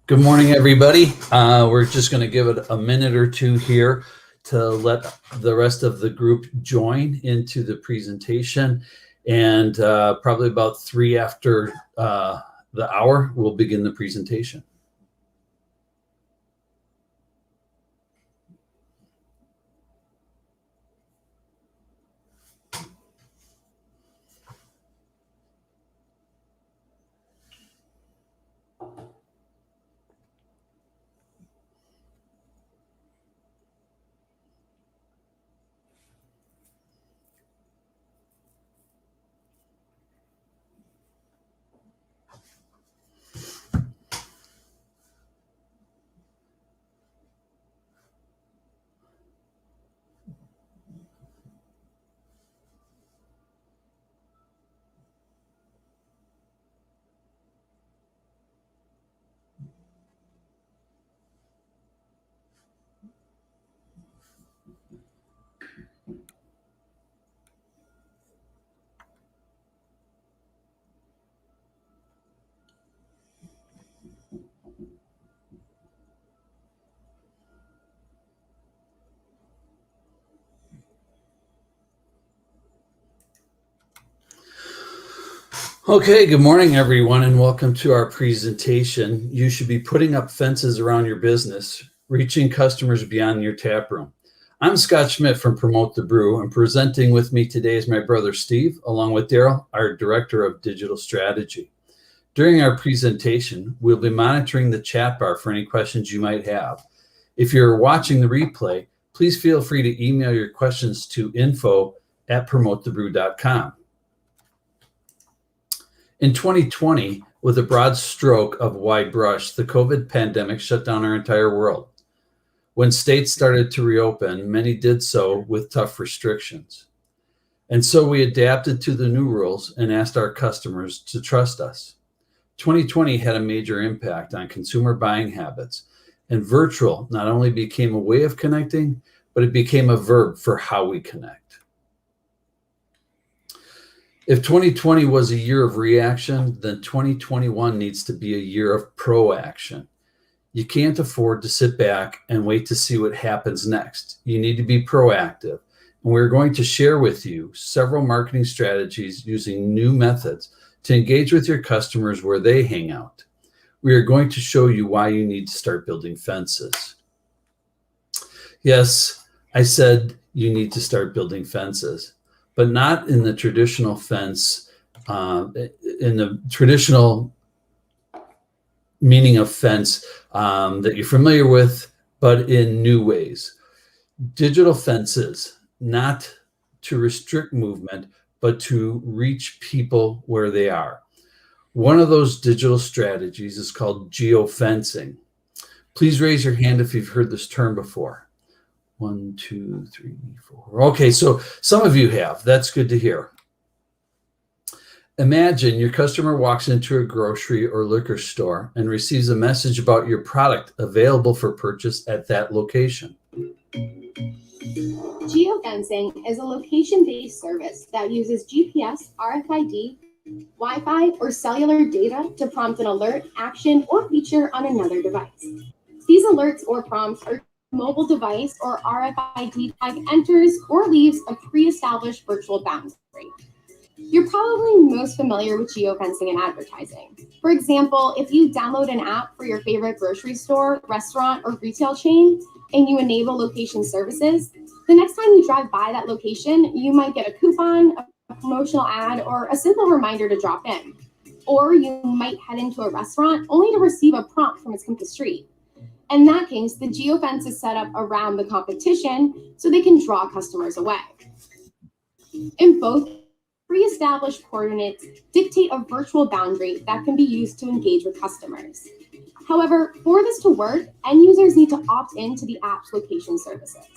Good morning, everybody. We're just going to give it a minute or two here to let the rest of the group join into the presentation. And probably about 3 after the hour, we'll begin the presentation. Okay, good morning, everyone, and welcome to our presentation. You should be putting up fences around your business, reaching customers beyond your tap room. I'm Scott Schmidt from Promote the Brew, and presenting with me today is my brother Steve, along with Daryl, our Director of Digital Strategy. During our presentation, we'll be monitoring the chat bar for any questions you might have. If you're watching the replay, please feel free to email your questions to info@promotethebrew.com. In 2020, with a broad stroke of wide brush, the COVID pandemic shut down our entire world. When states started to reopen, many did so with tough restrictions. And so we adapted to the new rules and asked our customers to trust us. 2020 had a major impact on consumer buying habits, and virtual not only became a way of connecting, but it became a verb for how we connect. If 2020 was a year of reaction, then 2021 needs to be a year of proaction. You can't afford to sit back and wait to see what happens next. You need to be proactive. And we're going to share with you several marketing strategies using new methods to engage with your customers where they hang out. We are going to show you why you need to start building fences. Yes, I said you need to start building fences, but not in the traditional fence, in the traditional meaning of fence that you're familiar with, but in new ways. Digital fences, not to restrict movement, but to reach people where they are. One of those digital strategies is called geofencing. Please raise your hand if you've heard this term before. 1, 2, 3, 4. Okay, so some of you have. That's good to hear. Imagine your customer walks into a grocery or liquor store and receives a message about your product available for purchase at that location. Geofencing is a location-based service that uses GPS, RFID, Wi-Fi, or cellular data to prompt an alert, action, or feature on another device. These alerts or prompts are mobile device or RFID tag enters or leaves a pre-established virtual boundary. You're probably most familiar with geofencing in advertising. For example, if you download an app for your favorite grocery store, restaurant, or retail chain, and you enable location services, the next time you drive by that location, you might get a coupon, a promotional ad, or a simple reminder to drop in. Or you might head into a restaurant only to receive a prompt from its empty street. In that case, the geofence is set up around the competition so they can draw customers away. In both, pre-established coordinates dictate a virtual boundary that can be used to engage with customers. However, for this to work, end users need to opt into the app's location services.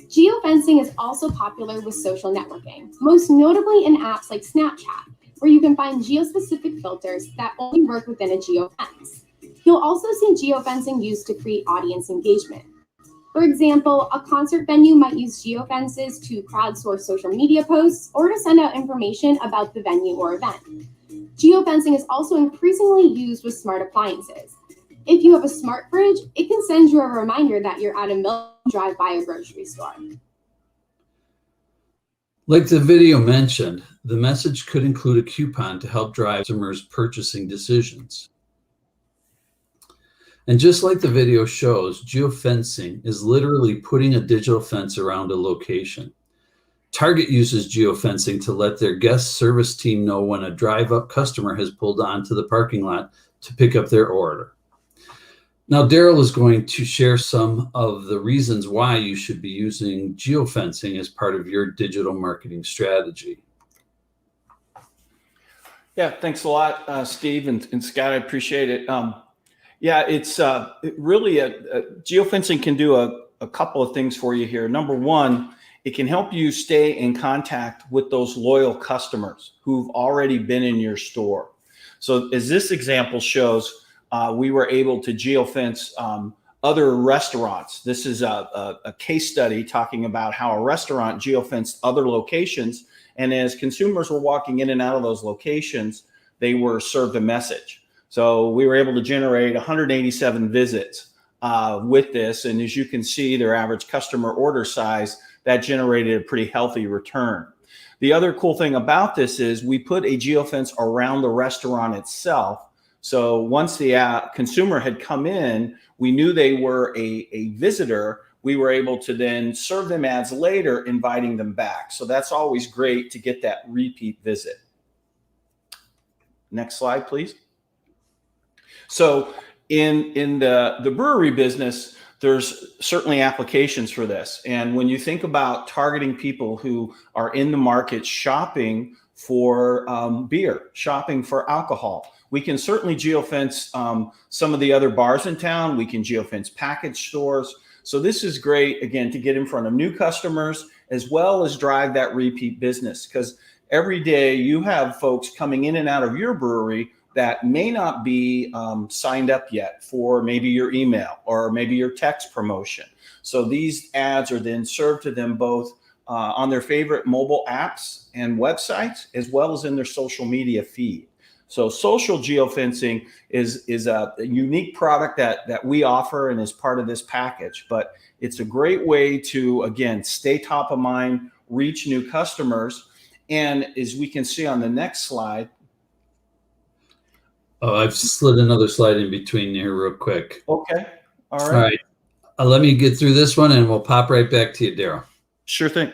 Geofencing is also popular with social networking, most notably in apps like Snapchat, where you can find geo-specific filters that only work within a geofence. You'll also see geofencing used to create audience engagement. For example, a concert venue might use geofences to crowdsource social media posts or to send out information about the venue or event. Geofencing is also increasingly used with smart appliances. If you have a smart fridge, it can send you a reminder that you're at a milk drive by a grocery store. Like the video mentioned, the message could include a coupon to help drive customers' purchasing decisions. And just like the video shows, geofencing is literally putting a digital fence around a location. Target uses geofencing to let their guest service team know when a drive-up customer has pulled onto the parking lot to pick up their order. Now, Daryl is going to share some of the reasons why you should be using geofencing as part of your digital marketing strategy. Yeah, thanks a lot, Steve and Scott. I appreciate it. Yeah, it's really geofencing can do a couple of things for you here. Number one, it can help you stay in contact with those loyal customers who've already been in your store. So as this example shows, we were able to geofence other restaurants. This is a case study talking about how a restaurant geofenced other locations. And as consumers were walking in and out of those locations, they were served a message. So we were able to generate 187 visits with this. And as you can see, their average customer order size, that generated a pretty healthy return. The other cool thing about this is we put a geofence around the restaurant itself. So once the consumer had come in, we knew they were a visitor. We were able to then serve them ads later, inviting them back. So that's always great to get that repeat visit. Next slide, please. So in the brewery business, there's certainly applications for this. And when you think about targeting people who are in the market shopping for beer, shopping for alcohol, we can certainly geofence some of the other bars in town. We can geofence package stores. So this is great, again, to get in front of new customers as well as drive that repeat business, because every day you have folks coming in and out of your brewery that may not be signed up yet for maybe your email or maybe your text promotion. So these ads are then served to them both on their favorite mobile apps and websites, as well as in their social media feed. So social geofencing is a unique product that we offer and is part of this package, but it's a great way to, again, stay top of mind, reach new customers. And as we can see on the next slide. Oh, I've slid another slide in between here real quick. Okay. All right. All right. Let me get through this one and we'll pop right back to you, Daryl. Sure thing.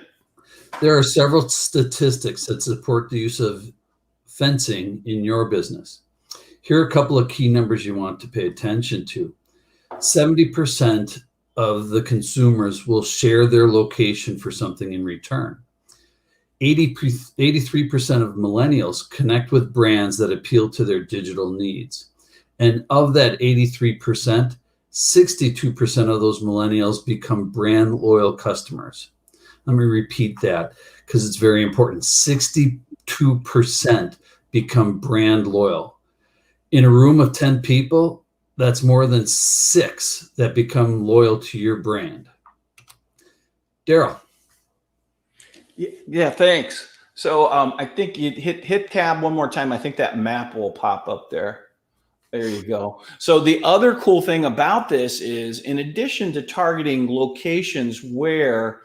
There are several statistics that support the use of fencing in your business. Here are a couple of key numbers you want to pay attention to. 70% of the consumers will share their location for something in return. 83% of millennials connect with brands that appeal to their digital needs. And of that 83%, 62% of those millennials become brand loyal customers. Let me repeat that because it's very important. 62% become brand loyal. In a room of 10 people, that's more than 6 that become loyal to your brand. Daryl. Yeah, thanks. So I think you hit tab one more time. I think that map will pop up there. There you go. So the other cool thing about this is, in addition to targeting locations where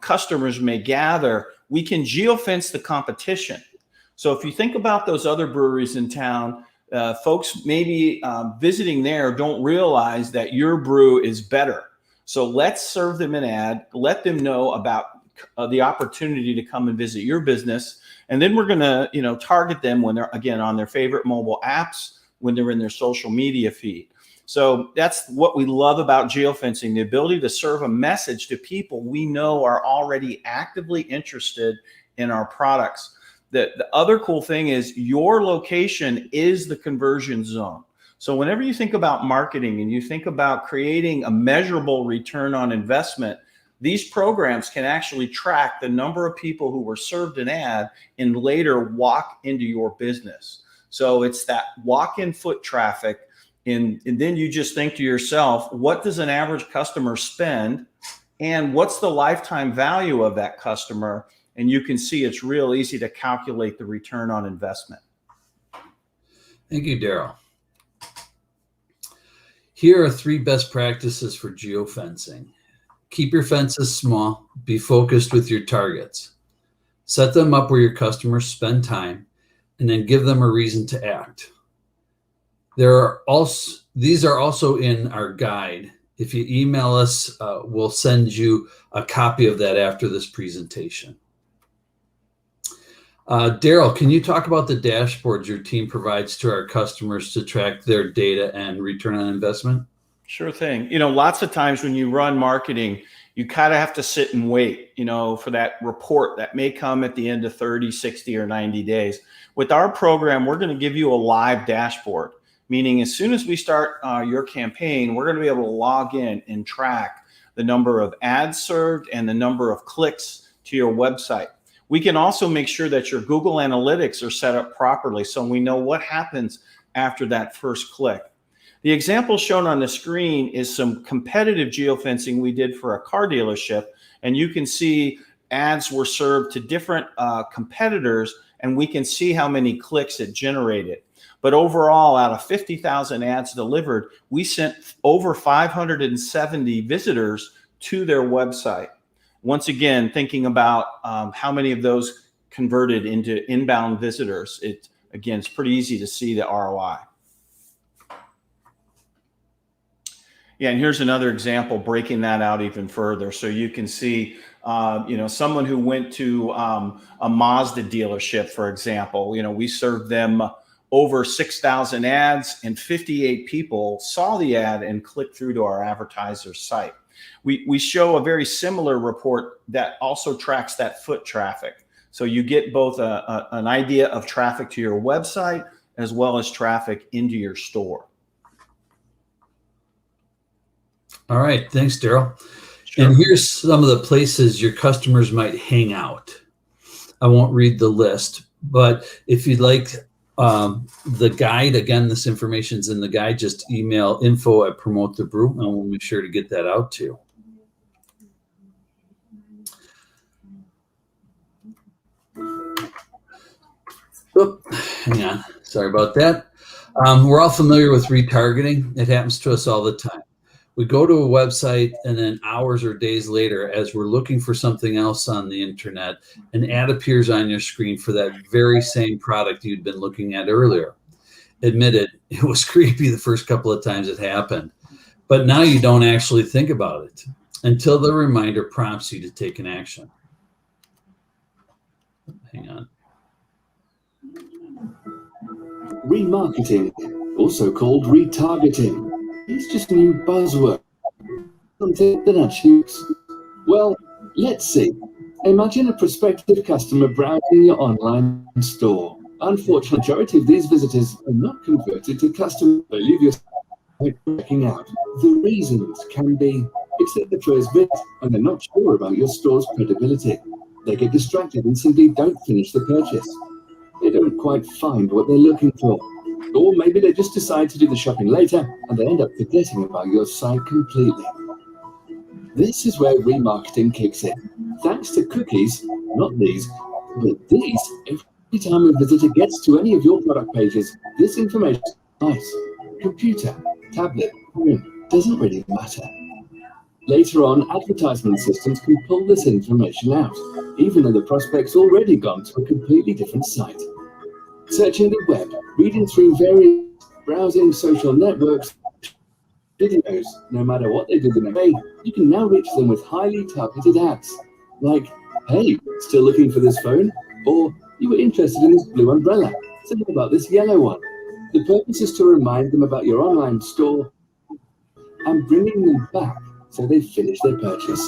customers may gather, we can geofence the competition. So if you think about those other breweries in town, folks maybe visiting there don't realize that your brew is better. So let's serve them an ad, let them know about the opportunity to come and visit your business. And then we're going to, target them when they're, again, on their favorite mobile apps, when they're in their social media feed. So that's what we love about geofencing, the ability to serve a message to people we know are already actively interested in our products. The other cool thing is your location is the conversion zone. So whenever you think about marketing and you think about creating a measurable return on investment, these programs can actually track the number of people who were served an ad and later walk into your business. So it's that walk-in foot traffic. And then you just think to yourself, what does an average customer spend? And what's the lifetime value of that customer? And you can see it's real easy to calculate the return on investment. Thank you, Daryl. Here are 3 best practices for geofencing. Keep your fences small, be focused with your targets. Set them up where your customers spend time, and then give them a reason to act. These are also in our guide. If you email us, we'll send you a copy of that after this presentation. Daryl, can you talk about the dashboards your team provides to our customers to track their data and return on investment? Sure thing. Lots of times when you run marketing, you kind of have to sit and wait, for that report that may come at the end of 30, 60, or 90 days. With our program, we're going to give you a live dashboard, meaning as soon as we start your campaign, we're going to be able to log in and track the number of ads served and the number of clicks to your website. We can also make sure that your Google Analytics are set up properly so we know what happens after that first click. The example shown on the screen is some competitive geofencing we did for a car dealership, and you can see ads were served to different competitors, and we can see how many clicks it generated. But overall, out of 50,000 ads delivered, we sent over 570 visitors to their website. Once again, thinking about how many of those converted into inbound visitors, again, it's pretty easy to see the ROI. Yeah, and here's another example breaking that out even further. So you can see, someone who went to a Mazda dealership, for example, we served them over 6,000 ads, and 58 people saw the ad and clicked through to our advertiser's site. We show a very similar report that also tracks that foot traffic. So you get both an idea of traffic to your website as well as traffic into your store. All right, thanks, Daryl. Sure. And here's some of the places your customers might hang out. I won't read the list, but if you'd like the guide, again, this information's in the guide, just email info@promote-the-brew, and we'll make sure to get that out to you. Oh, hang on, sorry about that. We're all familiar with retargeting. It happens to us all the time. We go to a website, and then hours or days later, as we're looking for something else on the internet, an ad appears on your screen for that very same product you'd been looking at earlier. Admit it, it was creepy the first couple of times it happened, but now you don't actually think about it until the reminder prompts you to take an action. Hang on. Remarketing, also called retargeting. It's just a new buzzword. Something that actually works. Well, let's see. Imagine a prospective customer browsing your online store. Unfortunately, the majority of these visitors are not converted to customers. They leave your site checking out. The reasons can be it's their first visit and they're not sure about your store's credibility. They get distracted and simply don't finish the purchase. They don't quite find what they're looking for. Or maybe they just decide to do the shopping later and they end up forgetting about your site completely. This is where remarketing kicks in. Thanks to cookies, not these, but these, every time a visitor gets to any of your product pages, this information, device, computer, tablet, phone, doesn't really matter. Later on, advertisement systems can pull this information out, even though the prospect's already gone to a completely different site. Searching the web, reading through various browsing social networks, videos, no matter what they do the next day, you can now reach them with highly targeted ads. Like, hey, still looking for this phone? Or, you were interested in this blue umbrella, so what about this yellow one? The purpose is to remind them about your online store and bringing them back so they finish their purchase.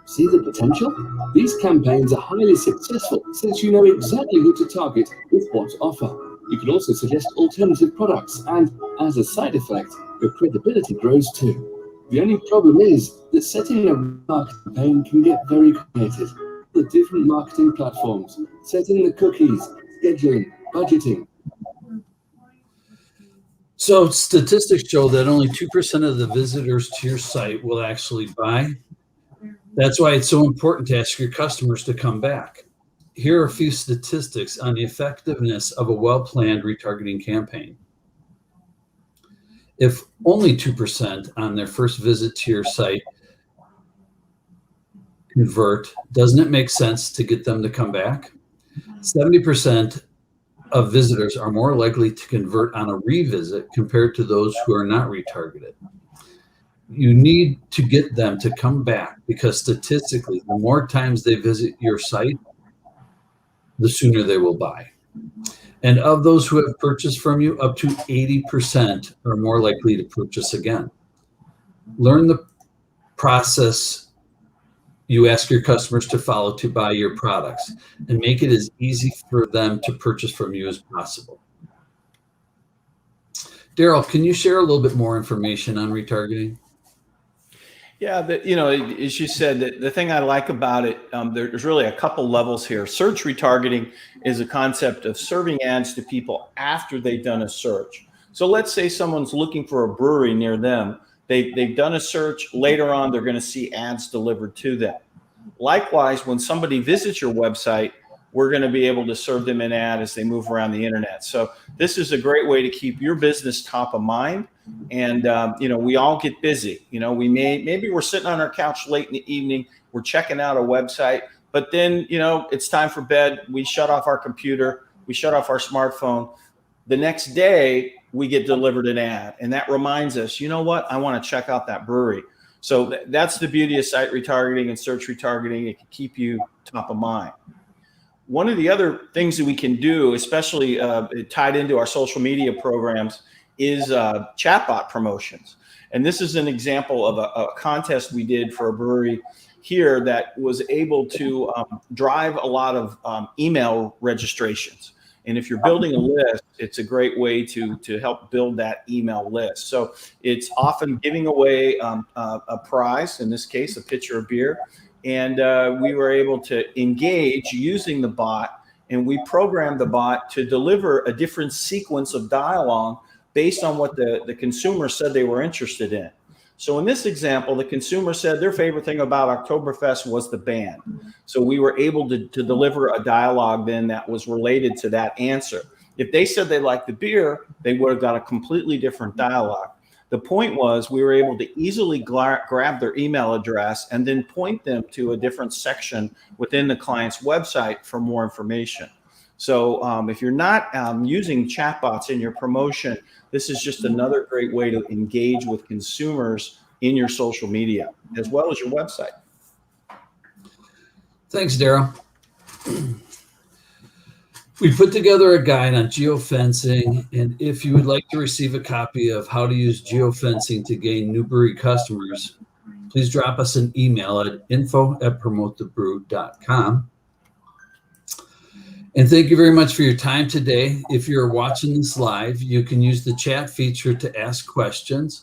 See the potential? These campaigns are highly successful since you know exactly who to target with what offer. You can also suggest alternative products, and as a side effect, your credibility grows too. The only problem is that setting a marketing campaign can get very complicated. The different marketing platforms, setting the cookies, scheduling, budgeting. So statistics show that only 2% of the visitors to your site will actually buy. That's why it's so important to ask your customers to come back. Here are a few statistics on the effectiveness of a well-planned retargeting campaign. If only 2% on their first visit to your site convert, doesn't it make sense to get them to come back? 70% of visitors are more likely to convert on a revisit compared to those who are not retargeted. You need to get them to come back because statistically, the more times they visit your site, the sooner they will buy. And of those who have purchased from you, up to 80% are more likely to purchase again. Learn the process you ask your customers to follow to buy your products and make it as easy for them to purchase from you as possible. Daryl, can you share a little bit more information on retargeting? Yeah, as you said, the thing I like about it, there's really a couple levels here. Search retargeting is a concept of serving ads to people after they've done a search. So let's say someone's looking for a brewery near them. They've done a search. Later on, they're going to see ads delivered to them. Likewise, when somebody visits your website, we're going to be able to serve them an ad as they move around the internet. So this is a great way to keep your business top of mind. And, we all get busy. Maybe we're sitting on our couch late in the evening, we're checking out a website, but then, it's time for bed. We shut off our computer, we shut off our smartphone. The next day we get delivered an ad, and that reminds us, you know what, I want to check out that brewery. So that's the beauty of site retargeting and search retargeting. It can keep you top of mind. One of the other things that we can do, especially tied into our social media programs, is chatbot promotions. And this is an example of a contest we did for a brewery here that was able to drive a lot of email registrations. And if you're building a list, it's a great way to help build that email list. So it's often giving away a prize, in this case, a pitcher of beer. And we were able to engage using the bot, and we programmed the bot to deliver a different sequence of dialogue based on what the consumer said they were interested in. So in this example, the consumer said their favorite thing about Oktoberfest was the band. So we were able to deliver a dialogue then that was related to that answer. If they said they liked the beer, they would have got a completely different dialogue. The point was we were able to easily grab their email address and then point them to a different section within the client's website for more information. So if you're not using chatbots in your promotion, this is just another great way to engage with consumers in your social media, as well as your website. Thanks, Daryl. We put together a guide on geofencing, and if you would like to receive a copy of how to use geofencing to gain new brewery customers, please drop us an email at info@promotethebrew.com. And thank you very much for your time today. If you're watching this live, you can use the chat feature to ask questions.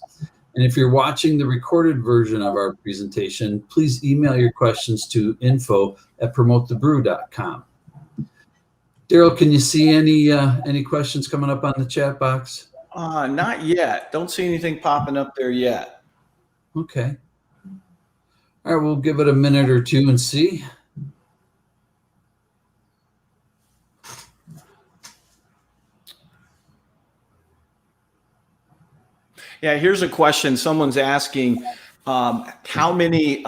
And if you're watching the recorded version of our presentation, please email your questions to info@promotethebrew.com. Daryl, can you see any questions coming up on the chat box? Not yet. Don't see anything popping up there yet. Okay. All right, we'll give it a minute or two and see. Yeah, here's a question. Someone's asking, how many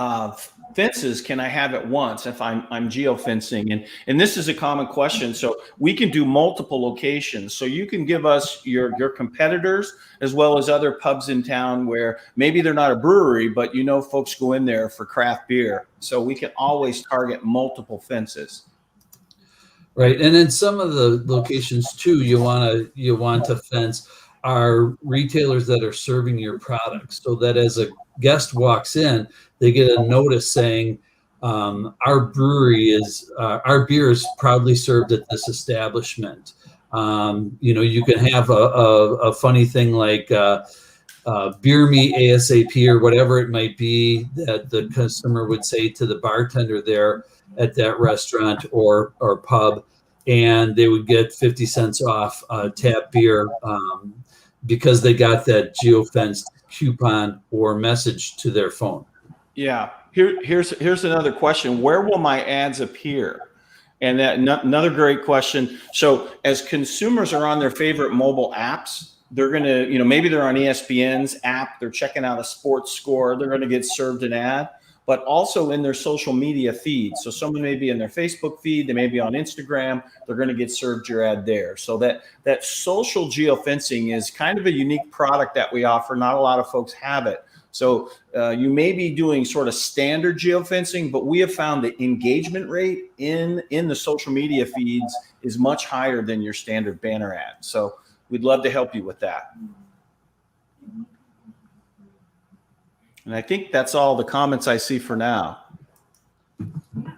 fences can I have at once if I'm geofencing? And this is a common question. So we can do multiple locations. So you can give us your competitors as well as other pubs in town where maybe they're not a brewery, but folks go in there for craft beer. So we can always target multiple fences. Right, and in some of the locations too, you want to fence are retailers that are serving your products, so that as a guest walks in, they get a notice saying, our brewery is, our beer is proudly served at this establishment. You can have a funny thing like beer me ASAP or whatever it might be that the customer would say to the bartender there at that restaurant or pub, and they would get 50 cents off tap beer because they got that geofenced coupon or message to their phone. Yeah. Here's another question. Where will my ads appear? And that another great question. So as consumers are on their favorite mobile apps, they're going to, maybe they're on ESPN's app, they're checking out a sports score, they're going to get served an ad, but also in their social media feed. So someone may be in their Facebook feed, they may be on Instagram, they're going to get served your ad there. So that social geofencing is kind of a unique product that we offer. Not a lot of folks have it. So you may be doing sort of standard geofencing, but we have found the engagement rate in the social media feeds is much higher than your standard banner ad. So we'd love to help you with that. And I think that's all the comments I see for now.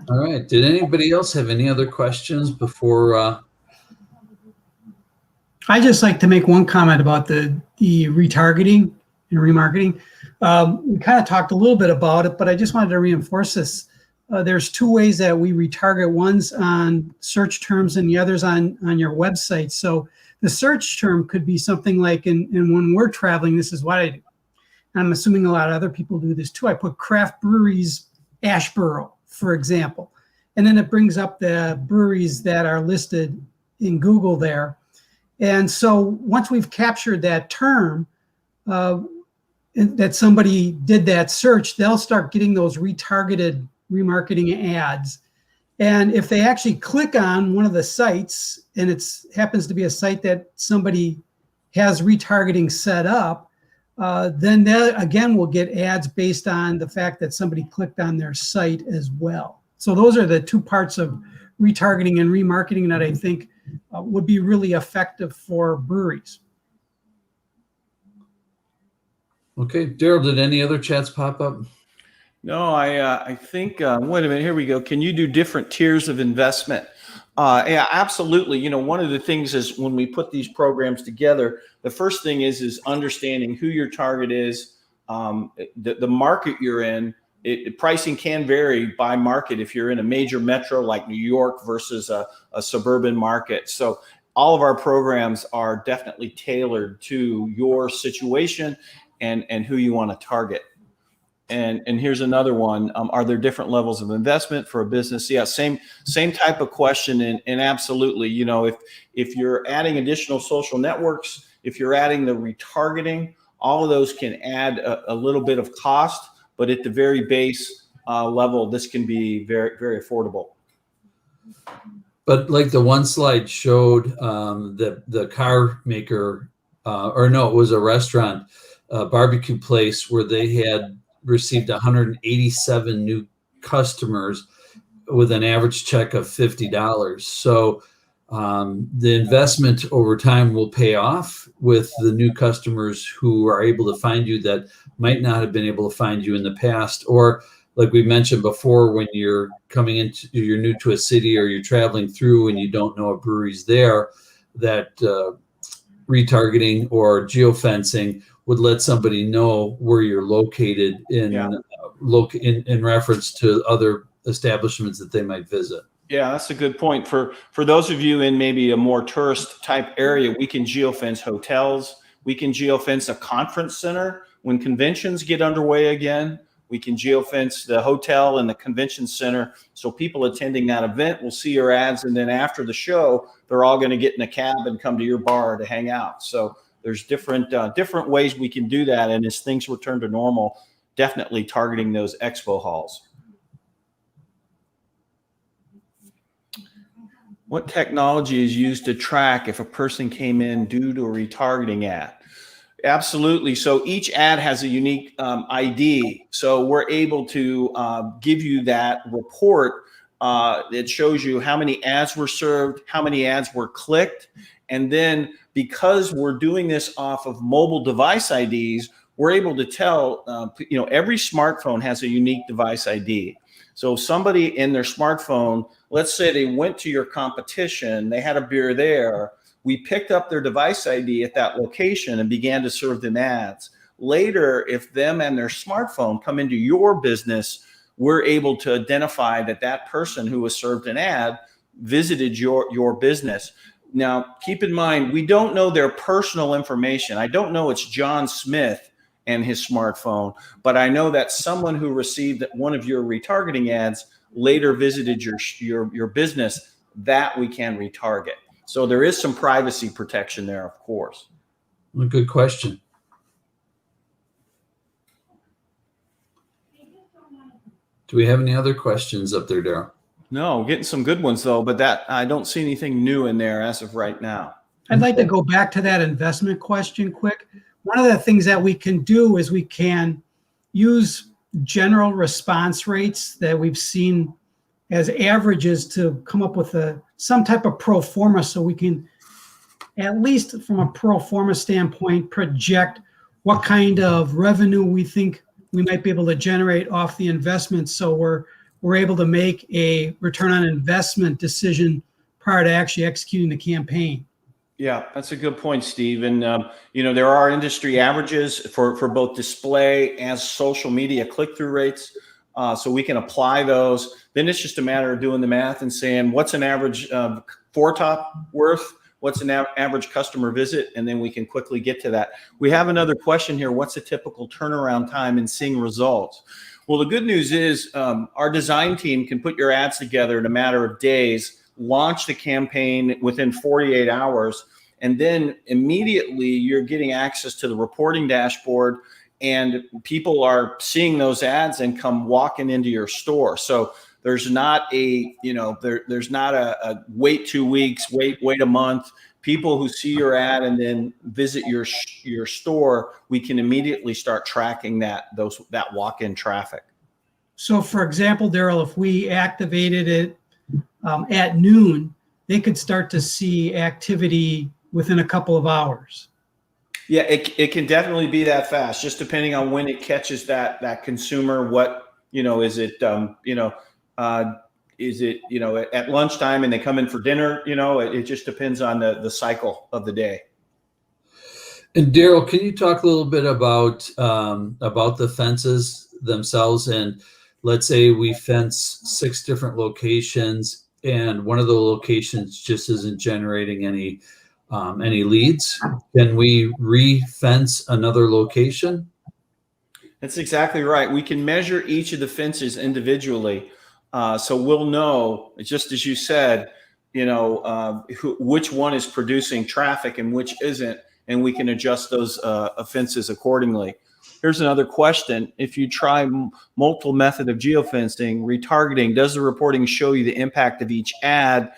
All right. Did anybody else have any other questions before? I just like to make one comment about the retargeting and remarketing. We kind of talked a little bit about it, but I just wanted to reinforce this. There's two ways that we retarget. One's on search terms and the other's on your website. So the search term could be something like, and when we're traveling, this is what I do. And I'm assuming a lot of other people do this too. I put craft breweries, Ashboro, for example. And then it brings up the breweries that are listed in Google there. And so once we've captured that term, that somebody did that search, they'll start getting those retargeted remarketing ads. And if they actually click on one of the sites, and it happens to be a site that somebody has retargeting set up, then they again will get ads based on the fact that somebody clicked on their site as well. So those are the two parts of retargeting and remarketing that I think would be really effective for breweries. Okay, Daryl, did any other chats pop up? No, I think, wait a minute, here we go. Can you do different tiers of investment? Yeah, absolutely. One of the things is when we put these programs together, the first thing is understanding who your target is, the market you're in. Pricing can vary by market if you're in a major metro like New York versus a suburban market. So all of our programs are definitely tailored to your situation and who you want to target. And here's another one. Are there different levels of investment for a business? Yeah, same type of question. And absolutely, if you're adding additional social networks, if you're adding the retargeting, all of those can add a little bit of cost, but at the very base level, this can be very, very affordable. But like the one slide showed the car maker, or no, it was a restaurant, barbecue place where they had received 187 new customers with an average check of $50. So the investment over time will pay off with the new customers who are able to find you that might not have been able to find you in the past. Or like we mentioned before, when you're you're new to a city or you're traveling through and you don't know a brewery's there, that retargeting or geofencing would let somebody know where you're located in reference to other establishments that they might visit. Yeah, that's a good point. For those of you in maybe a more tourist type area, we can geofence hotels. We can geofence a conference center when conventions get underway again. We can geofence the hotel and the convention center. So people attending that event will see your ads. And then after the show, they're all going to get in a cab and come to your bar to hang out. So there's different ways we can do that. And as things return to normal, definitely targeting those expo halls. What technology is used to track if a person came in due to a retargeting ad? Absolutely. So each ad has a unique ID. So we're able to give you that report. It shows you how many ads were served, how many ads were clicked. And then because we're doing this off of mobile device IDs, we're able to tell, every smartphone has a unique device ID. So if somebody in their smartphone, let's say they went to your competition, they had a beer there, we picked up their device ID at that location and began to serve them ads. Later, if them and their smartphone come into your business, we're able to identify that person who was served an ad visited your business. Now, keep in mind, we don't know their personal information. I don't know it's John Smith and his smartphone, but I know that someone who received one of your retargeting ads later visited your business, that we can retarget. So there is some privacy protection there, of course. A good question. Do we have any other questions up there, Daryl? No, getting some good ones though, but that I don't see anything new in there as of right now. I'd like to go back to that investment question quick. One of the things that we can do is we can use general response rates that we've seen as averages to come up with some type of pro forma, so we can, at least from a pro forma standpoint, project what kind of revenue we think we might be able to generate off the investment, so we're able to make a return on investment decision prior to actually executing the campaign. Yeah, that's a good point, Steve. And there are industry averages for both display and social media click-through rates, so we can apply those. Then it's just a matter of doing the math and saying what's an average foretop worth, what's an average customer visit, and then we can quickly get to that. We have another question here. What's a typical turnaround time in seeing results? Well, the good news is our design team can put your ads together in a matter of days, launch the campaign within 48 hours, and then immediately you're getting access to the reporting dashboard, and people are seeing those ads and come walking into your store. So there's not a, there's not a wait 2 weeks, wait a month. People who see your ad and then visit your store, we can immediately start tracking that walk-in traffic. So for example, Daryl, if we activated it at noon, they could start to see activity within a couple of hours. Yeah, it can definitely be that fast, just depending on when it catches that consumer. What, is it, at lunchtime and they come in for dinner? It just depends on the cycle of the day. And Daryl, can you talk a little bit about the fences themselves? And let's say we fence 6 different locations, and one of the locations just isn't generating any leads. Can we re-fence another location? That's exactly right. We can measure each of the fences individually. So we'll know, just as you said, which one is producing traffic and which isn't, and we can adjust those fences accordingly. Here's another question. If you try multiple method of geofencing, retargeting, does the reporting show you the impact of each ad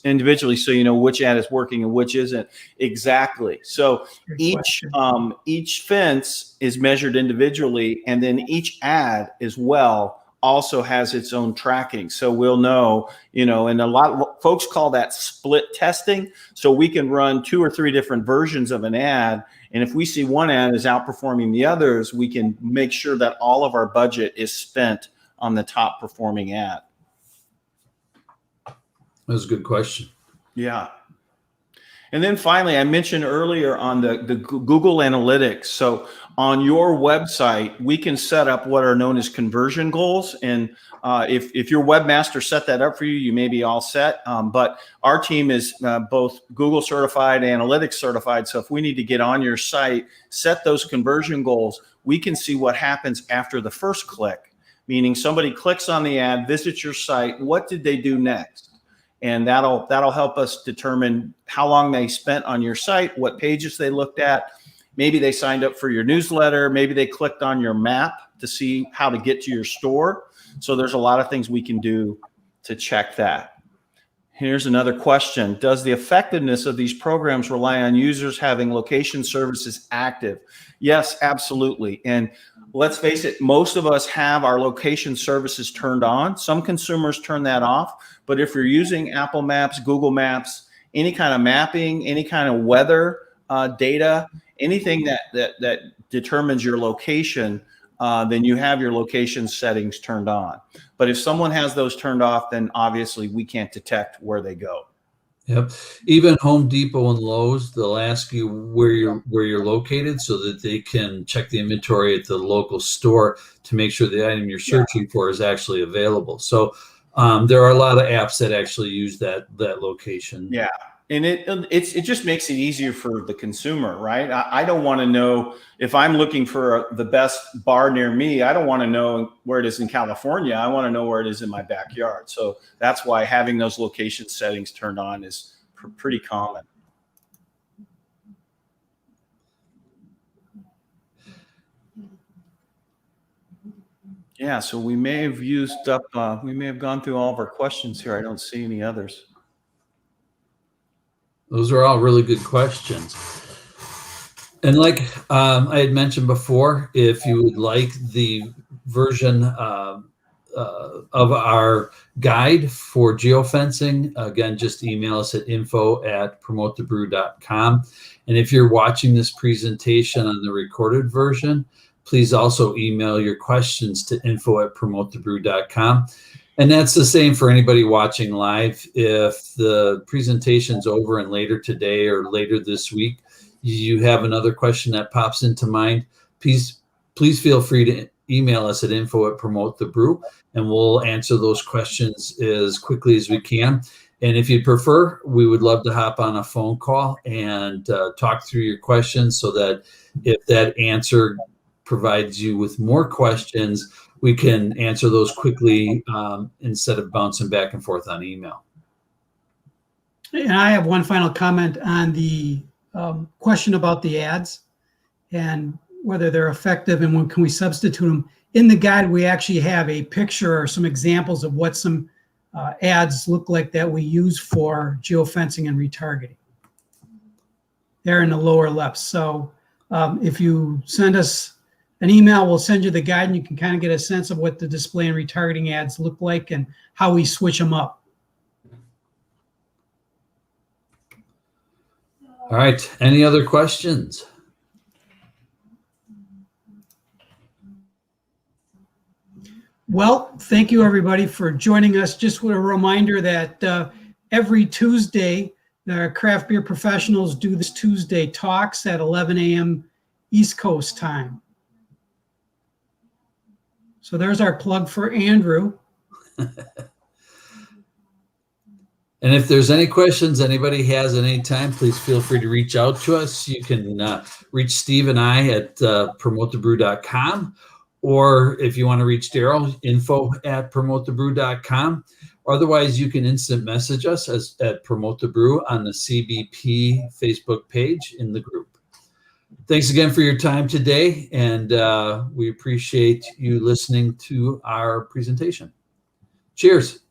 individually, so you know which ad is working and which isn't? Exactly. So each fence is measured individually, and then each ad as well also has its own tracking. So we'll know, and a lot of folks call that split testing. So we can run 2 or 3 different versions of an ad. And if we see one ad is outperforming the others, we can make sure that all of our budget is spent on the top performing ad. That's a good question. Yeah. And then finally, I mentioned earlier on the Google Analytics. So on your website, we can set up what are known as conversion goals. And if your webmaster set that up for you, you may be all set. But our team is both Google certified, analytics certified. So if we need to get on your site, set those conversion goals, we can see what happens after the first click, meaning somebody clicks on the ad, visits your site. What did they do next? And that'll help us determine how long they spent on your site, what pages they looked at. Maybe they signed up for your newsletter. Maybe they clicked on your map to see how to get to your store. So there's a lot of things we can do to check that. Here's another question. Does the effectiveness of these programs rely on users having location services active? Yes, absolutely. And let's face it, most of us have our location services turned on. Some consumers turn that off. But if you're using Apple Maps, Google Maps, any kind of mapping, any kind of weather data, anything that determines your location, then you have your location settings turned on. But if someone has those turned off, then obviously we can't detect where they go. Yep. Even Home Depot and Lowe's, they'll ask you where you're located so that they can check the inventory at the local store to make sure the item you're searching for is actually available. So there are a lot of apps that actually use that location. Yeah. And it just makes it easier for the consumer, right? I don't want to know if I'm looking for the best bar near me. I don't want to know where it is in California. I want to know where it is in my backyard. So that's why having those location settings turned on is pretty common. Yeah, so we may have used up, we may have gone through all of our questions here. I don't see any others. Those are all really good questions. And like I had mentioned before, if you would like the version of our guide for geofencing, again, just email us at info@promotethebrew.com. And if you're watching this presentation on the recorded version, please also email your questions to info@promotethebrew.com. And that's the same for anybody watching live. If the presentation's over and later today or later this week, you have another question that pops into mind, please feel free to email us at info@promotethebrew, and we'll answer those questions as quickly as we can. And if you prefer, we would love to hop on a phone call and talk through your questions, so that if that answer provides you with more questions, we can answer those quickly instead of bouncing back and forth on email. And I have one final comment on the question about the ads and whether they're effective and when can we substitute them. In the guide, we actually have a picture or some examples of what some ads look like that we use for geofencing and retargeting. They're in the lower left. So if you send us an email, we'll send you the guide, and you can kind of get a sense of what the display and retargeting ads look like and how we switch them up. All right. Any other questions? Well, thank you everybody for joining us. Just with a reminder that every Tuesday, the craft beer professionals do this Tuesday talks at 11 a.m. East Coast time. So there's our plug for Andrew. And if there's any questions anybody has at any time, please feel free to reach out to us. You can reach Steve and I at promotethebrew.com, or if you want to reach Daryl, info@promotethebrew.com. Otherwise, you can instant message us at Promote the Brew on the CBP Facebook page in the group. Thanks again for your time today, and we appreciate you listening to our presentation. Cheers.